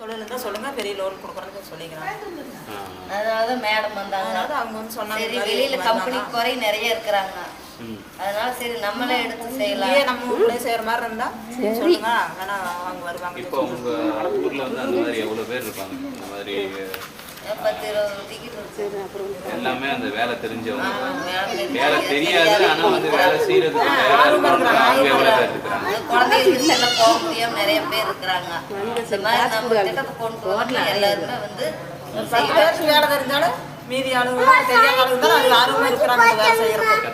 தொழில் தான் சொல்லுங்க, பெரிய லோன் கொடுக்குறேன்னு சொல்லிக்கிறாங்க. அதாவது மேடம் வந்தாங்க, அவங்க வந்து சொன்னாங்க வெளியில கம்பெனிக்கு குறை நிறைய இருக்கிறாங்க, அதனால சரி நம்மளே எடுத்து செய்யலாம், நம்ம ஊர்ல செய்யற மாதிரி இருந்தா சொல்லுங்க, வேணா அவங்க வருவாங்க. இப்போ உங்க ஊர்ல வந்து அந்த மாதிரி எவ்வளவு பேர் இருப்பாங்க? அந்த மாதிரி 10-20 டிக்கெட் இருக்கு. எல்லாமே அந்த வேலை தெரிஞ்சவங்க, வேலை தெரியாது ஆனா வந்து வேலை செய்யறதுக்கு தயாரா இருக்காங்க. எவ்வளவு பேர் இருக்காங்க? குழந்தைகளுக்கு எல்லாம் போக முடியாம நிறைய பேர் இருக்கிறாங்க. இந்த மாதிரி நம்ம திட்டத்தை கொண்டு வரல, எல்லாருமே வந்து 10 பேருக்கு வேலை தெரிஞ்சாலும் மீதி ஆளுங்க தெரியாத ஆளுங்க தான் அது ஆர்வமா இருக்கிறாங்க வேலை செய்யறதுக்கு.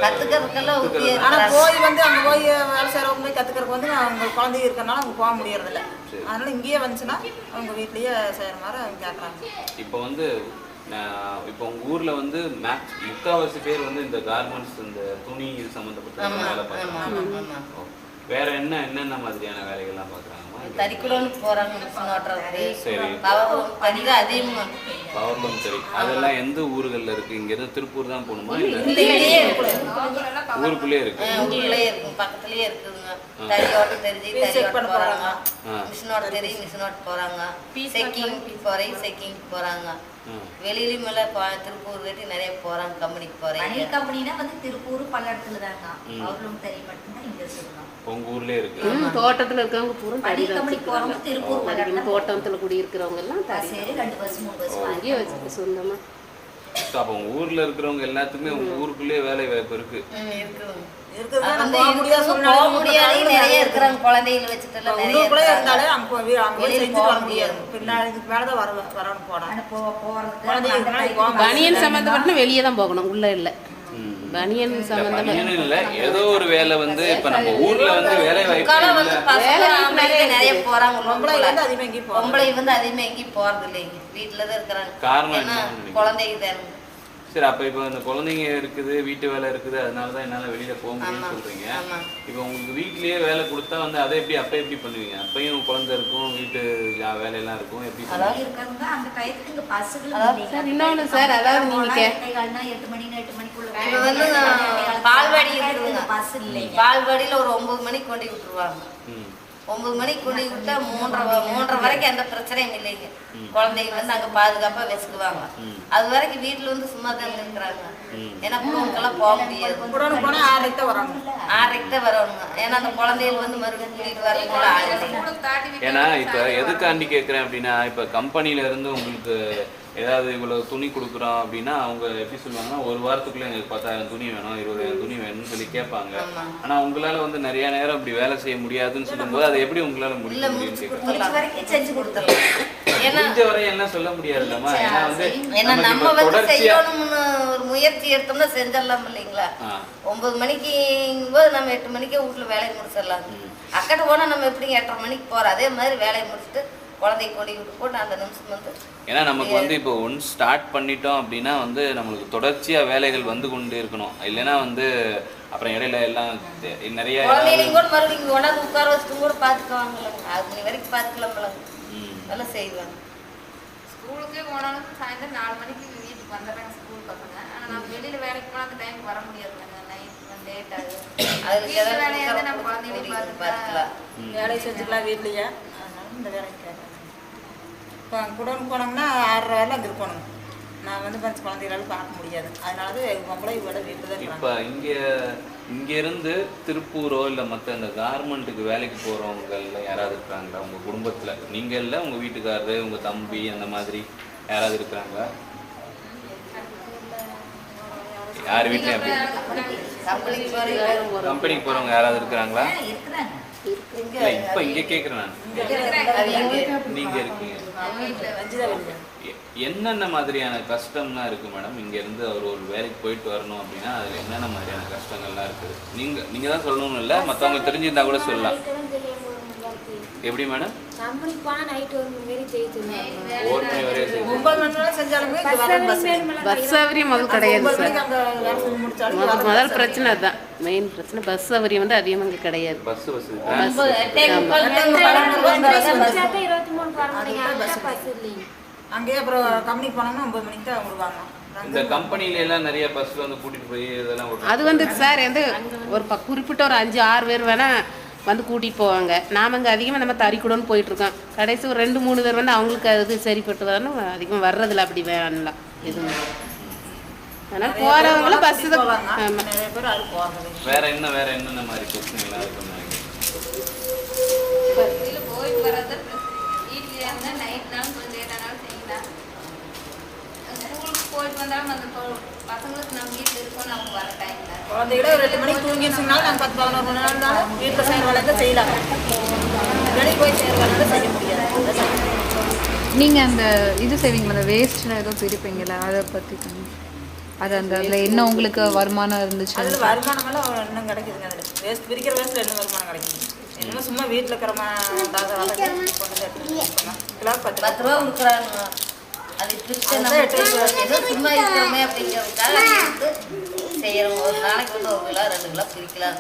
கத்துக்கிறதுக்கெல்லாம் ஆனா போய் வந்து அங்க போய் வேலை செய்யறவங்க போய் கத்துக்கிறதுக்கு வந்து அவங்க குழந்தைங்க இருக்கறனால அவங்க போக முடியறது இல்ல. அதனால இங்கேயே வந்துச்சுன்னா அவங்க வீட்லயே செய்யற மாதிரி அவங்க கேட்கறாங்க. இப்போ வந்து இப்போ உங்க ஊர்ல வந்து முக்காவாசி பேர் வந்து இந்த கார்மெண்ட்ஸ், இந்த துணி சம்பந்தப்பட்ட வேலை பார்க்கறாங்க. வேற என்னென்ன மாதிரியான வேலைகள்லாம் பார்க்கறாங்க? தறிக்குடோன்னு போறாங்க, மிஷின் ஓட்டுறது. சரி, பவர் அதிகமா பவர்லூம். சரி, அதெல்லாம் எந்த ஊர்கள்ல இருக்கு? இங்க இருந்து திருப்பூர் தான் போகணுமா? ஊருக்குள்ளே இருக்கு, ஊருக்குள்ளே இருக்கு, பக்கத்துலயே இருக்குங்க. தறி ஓட்ட தெரிஞ்சு தறி ஓட்ட போறாங்க, மிஷின் ஓட்ட தெரிஞ்சு மிஷின் ஓட்ட போறாங்க, செக்கிங் போறாங்க. வெளியிலும் திருப்பூர் கட்டி நிறைய போறாங்க, கம்பெனிக்கு போறாங்க. கம்பெனினா வந்து திருப்பூர் பல்லடத்துல தாங்க, பவர்லூம் தறி மட்டும்தான் இங்க சொல்லலாம். உங்க ஊர்லயே இருக்கு. தோட்டத்துல இருக்கவங்க பூரா தறி கம்பெனிக்கு போறவங்க திருப்பூர் பல்லடம், தோட்டத்துல குடி இருக்கிறவங்க எல்லாம் தறி சரி 2 பஸ் 3 பஸ் வாங்கி வச்சுட்டு சொந்தமா. அப்ப உங்க ஊர்ல இருக்கிறவங்க எல்லாத்துக்குமே உங்க ஊருக்குள்ளே வேலை வாய்ப்பு இருக்கு. போக முடியாது, நிறைய இருக்கிறாங்க குழந்தைகளை வச்சுட்டு எல்லாம் நிறைய இருந்தாலே அங்க செஞ்சுட்டு வர முடியாது. பின்னாடி இதுக்கு மேலதான் வரணும் போறதுக்கு. பனியன் சம்பந்தப்பட்ட வெளியே தான் போகணும், உள்ள இல்ல. பனியன் சம்பந்தம் இல்ல, ஏதோ ஒரு வேலை வந்து இப்ப நம்ம ஊர்ல வந்து வேலை வாய்ப்பு நிறைய போறாங்க. பொம்பளை வந்து அதிகமா எங்கேயும் போறது இல்லைங்க, வீட்டுலதான் இருக்கிறாங்க. காரணம் என்ன? குழந்தைங்க தானுங்க. சரி, அப்ப இப்ப இந்த குழந்தைங்க இருக்குது, வீட்டு வேலை இருக்குது, அதனாலதான் என்னால வெளியில போக முடியும்னு சொல்றீங்க. இப்ப உங்களுக்கு வீட்லயே வேலை கொடுத்தா வந்து அதை எப்படி பண்ணுவீங்க? அப்பயும் குழந்தை இருக்கும், வீட்டு வேலையெல்லாம் இருக்கும், எப்படி இருக்காங்க அந்த டயத்துக்கு இங்க பஸ்ஸுகள் சார். இன்னொன்னு சார், அதாவது நீங்க 8 மணிக்குள்ள வந்து பால்வாடி இருக்குங்க, பஸ் இல்லைங்க. பால்வாடியில ஒரு 9 மணிக்கு கொண்டு விட்டுருவாங்க. 9 மணிக்கு கொண்டு விட்டா 3:30 வரைக்கும் எந்த பிரச்சனையும் இல்லைங்க. குழந்தைங்க வந்து அங்க பாதுகாப்பா வச்சுக்குவாங்க. அது வரைக்கும் வீட்டுல வந்து சும்மா தான் இருக்கிறாங்க. ஏன்னா குடும்பங்கெல்லாம் போக முடியாது. 6:30 தான் வரணுங்க. ஏன்னா அந்த குழந்தைகள் வந்து மறுபடியும் கூட்டிட்டு வரதுக்குள்ள ஆயிடுது. ஏன்னா இப்ப எதுக்காண்டி கேட்கறேன் அப்படின்னா, இப்ப கம்பெனில இருந்து உங்களுக்கு ஏதாவது இவ்வளவு துணி கொடுக்குறோம் அப்படின்னா அவங்க எப்படி சொல்லுவாங்கன்னா, ஒரு வாரத்துக்குள்ள எங்களுக்கு 10,000 துணி வேணும், 20,000 துணி வேணும்னு சொல்லி கேட்பாங்க. ஆனா உங்களால வந்து நிறைய நேரம் அப்படி வேலை செய்ய முடியாதுன்னு சொல்லும்போது அதை எப்படி உங்களால முடிய முடியும்னு கேட்கறேன். செஞ்சு கொடுத்துடலாம். முடிஞ்ச வரை என்ன சொல்ல முடியாதுல்லம்மா. ஏன்னா வந்து நம்ம வந்து செய்யணும்னு ஒரு முயற்சி எடுத்தோம்னா செஞ்சிடலாம் இல்லைங்களா? 9 மணிக்கு போது நம்ம 8 மணிக்கே வீட்டுல வேலையை முடிச்சிடலாம். அக்கட்ட போனா நம்ம எப்படி 8:30 மணிக்கு போறோம், அதே மாதிரி வேலையை முடிச்சுட்டு குழந்தை கொடி விட்டு போட்டு அந்த நிமிஷம் வந்து. ஏன்னா நமக்கு வந்து இப்போ ஒன்ஸ் ஸ்டார்ட் பண்ணிட்டோம் அப்படின்னா வந்து நம்மளுக்கு தொடர்ச்சியா வேலைகள் வந்து கொண்டு இருக்கணும். இல்லைன்னா வந்து அப்புறம் இடையில எல்லாம் நிறைய குழந்தைங்க கூட மறுபடியும் கொண்டாந்து உட்கார வச்சுட்டு கூட பார்த்துக்குவாங்க. 6 மணி வரைக்கும் பார்த்துக்கலாம், நல்லா செய்வாங்க. ஸ்கூலுக்கே போனாலும் சாயந்தரம் 4 மணிக்கு வீட்டுக்கு வந்துடுறாங்க ஸ்கூல் பசங்க. ஆனால் நம்ம வெளியில் வேலைக்கு போனால் அந்த டைமுக்கு வர முடியாது, நைட் லேட் ஆகுது. அதுக்கு வேலையாக நம்ம குழந்தைங்களையும் பார்த்துக்கலாம், வேலையை செஞ்சுக்கலாம் வீட்லயே. அதனால இந்த வேலைக்கு கேட்குறேன். இப்போ குடோனுக்கு போனோம்னா 6:30 வரையில அங்கே இருக்கணும். நான் வந்து கொஞ்சம் குழந்தைகளால பார்க்க முடியாது. அதனால பொம்பளை இவ்வளோ வீட்டில் தான் இப்போ இங்க இருந்து திருப்பூரோ இல்லை மற்ற இந்த கார்மெண்ட்டுக்கு வேலைக்கு போகிறவங்கள யாராவது இருக்கிறாங்களா உங்கள் குடும்பத்தில்? நீங்கள் இல்லை, உங்கள் வீட்டுக்காரரு, உங்கள் தம்பி, அந்த மாதிரி யாராவது இருக்கிறாங்களா? யார் வீட்லையும் அப்படி கம்பெனிக்கு போகிறவங்க யாராவது இருக்கிறாங்களா? இல்லை, இப்போ இங்கே கேட்குறேன் நான். நீங்கள் இருக்கீங்க. என்னென்ன மாதிரியான கஷ்டம்லாம் இருக்குது மேடம்? இங்கேருந்து அவர் ஒரு வேலைக்கு போயிட்டு வரணும் அப்படின்னா அதில் என்னென்ன மாதிரியான கஷ்டங்கள்லாம் இருக்குது? நீங்கள் தான் சொல்லணும்னு இல்லை, மற்றவங்க தெரிஞ்சிருந்தா கூட சொல்லலாம். எப்படி மேடம்? கம்பெனிக்கு போனா நைட் 1 மணி வரை செய்யுங்க. 1 மணி வரை செய்யுங்க. 9 மணி வரை செஞ்சாலுமே பஸ் சௌகரியம் முதல் கிடையாது சார். முதல் பிரச்சனை அதுதான், மெயின் பிரச்சனை. பஸ் சௌகரியம் வந்து அதிகமாக இங்கே கிடையாது. பஸ் வசதி அங்கேயே அப்புறம் கம்பெனிக்கு போனோம்னா 9 மணிக்கு தான் விடுவாங்க. இந்த கம்பெனில எல்லாம் நிறைய பஸ்ல வந்து கூட்டிட்டு போய் இதெல்லாம் அது வந்து சார் வந்து ஒரு குறிப்பிட்ட ஒரு 5-6 பேர் வேணா வந்து கூட்டிகிட்டு போவாங்க. நாம் இங்கே அதிகமாக நம்ம தறிக்கூடன்னு போயிட்டுருக்கோம். கடைசி ஒரு 2-3 பேர் வந்து அவங்களுக்கு அது சரிப்பட்டு வரணும். அதிகமாக வர்றதில்ல அப்படி வேணலாம் எதுவும். அதனால் போகிறவங்களும் பஸ்ஸு தான். ஆமாம், நிறைய பேர் அது போகிறது. வேற என்னென்ன மாதிரி பிரச்சனைகள் அது பண்ணாங்க? வெளியில் போயிட்டு வர்றது வீட்டிலே இருந்தால் நைட்னாலும் கொஞ்சம் லேட்டானாலும் செய்யலாம். ஸ்கூலுக்கு போயிட்டு வந்தாலும் அந்த பசங்களுக்கு நம்ம வீட்டில் இருக்கோம்னு அவங்க வர டைமில் குழந்தைகளே ஒரு 2 மணிக்கு தூங்கிடுச்சுனாலும் நாங்கள் 10-11 மணி நேரம் இருந்தாலும் வீட்டில் செய்கிற வேலை தான் செய்யலாம். வெளியே போய் செய்கிற வேலை தான் செய்ய முடியாது. நீங்கள் அந்த இது செய்வீங்களா, அந்த வேஸ்ட்டில் ஏதோ பிரிப்பீங்களா, அதை பற்றி அது அந்த அதில் என்ன உங்களுக்கு வருமானம் இருந்துச்சு? அதில் வருமானமெல்லாம் இன்னும் கிடைக்குதுங்க. அதில் வேஸ்ட் பிரிக்கிற வேஸ்ட்டில் என்ன வருமானம் கிடைக்குது? என்னமோ சும்மா வீட்டில் இருக்கிற கிலோ 10 ரூபா கொடுக்குறாங்க. அது பிரிச்சு நம்ம ஏதோ சும்மா இருக்கிறோமே அப்படிங்கிறதுக்காக வந்து செய்யறோம். ஒரு நாளைக்கு வந்து 1 கிலோ 2 கிலோ பிரிக்கலாம்.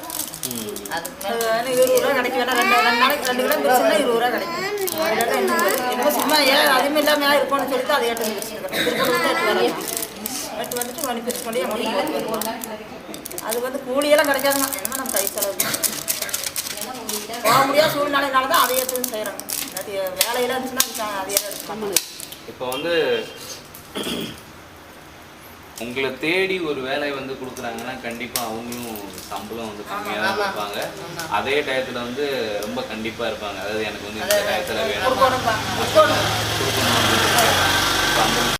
அதுக்கு மேலே 20 ரூபா கிடைக்கும். வேணா 2 நாளைக்கு 2 கிலோ பிரிச்சுன்னா 20 ரூபா கிடைக்கும். என்னமோ சும்மா ஏன் அதுவும் இல்லாமல் இருக்கும்னு சொல்லிட்டு அதை எட்டு வந்துட்டு மணி பிரிச்சு கொண்டே வருவோம். அது வந்து கூலியெல்லாம் கிடைக்காதுங்க. என்னமோ நம்ம கை செலவு போக முடியாத சூழ்நிலைனால தான் அதை எடுத்து செய்கிறாங்க. வேலையில் இருந்துச்சுன்னா அதையே எடுத்துக்கலாம். இப்போ வந்து உங்களை தேடி ஒரு வேலை வந்து கொடுக்குறாங்கன்னா கண்டிப்பாக அவங்களும் சம்பளம் வந்து கம்மியாக தான் கொடுப்பாங்க. அதே டயத்தில் வந்து ரொம்ப கண்டிப்பாக இருப்பாங்க. அதாவது எனக்கு வந்து இந்த டயத்தில் வேணும் கொடுக்கணும் அப்படின்னு